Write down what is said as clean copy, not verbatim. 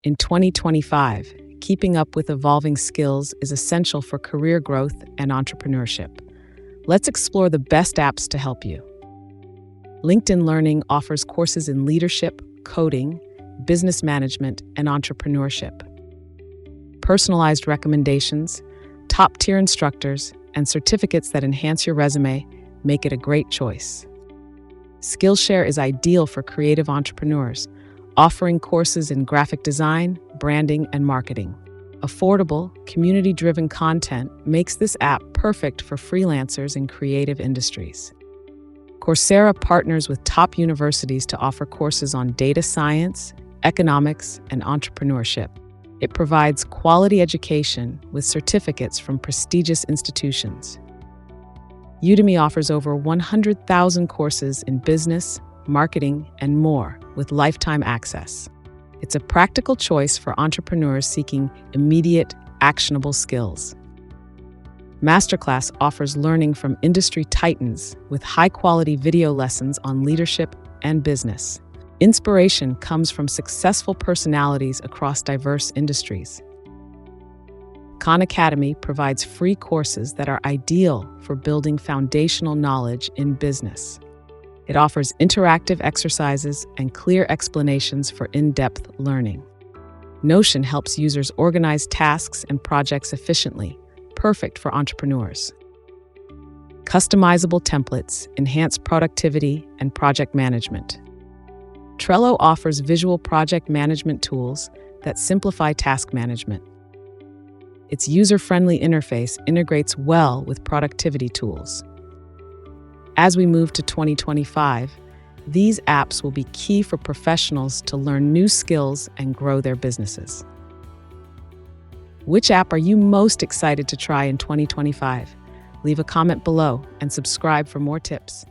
In 2025, keeping up with evolving skills is essential for career growth and entrepreneurship. Let's explore the best apps to help you. LinkedIn Learning offers courses in leadership, coding, business management, and entrepreneurship. Personalized recommendations, top-tier instructors, and certificates that enhance your resume make it a great choice. Skillshare is ideal for creative entrepreneurs, offering courses in graphic design, branding, and marketing. Affordable, community-driven content makes this app perfect for freelancers in creative industries. Coursera partners with top universities to offer courses on data science, economics, and entrepreneurship. It provides quality education with certificates from prestigious institutions. Udemy offers over 100,000 courses in business, marketing, and more with lifetime access. It's a practical choice for entrepreneurs seeking immediate, actionable skills. MasterClass offers learning from industry titans with high-quality video lessons on leadership and business. Inspiration comes from successful personalities across diverse industries. Khan Academy provides free courses that are ideal for building foundational knowledge in business. It offers interactive exercises and clear explanations for in-depth learning. Notion helps users organize tasks and projects efficiently, perfect for entrepreneurs. Customizable templates enhance productivity and project management. Trello offers visual project management tools that simplify task management. Its user-friendly interface integrates well with productivity tools. As we move to 2025, these apps will be key for professionals to learn new skills and grow their businesses. Which app are you most excited to try in 2025? Leave a comment below and subscribe for more tips.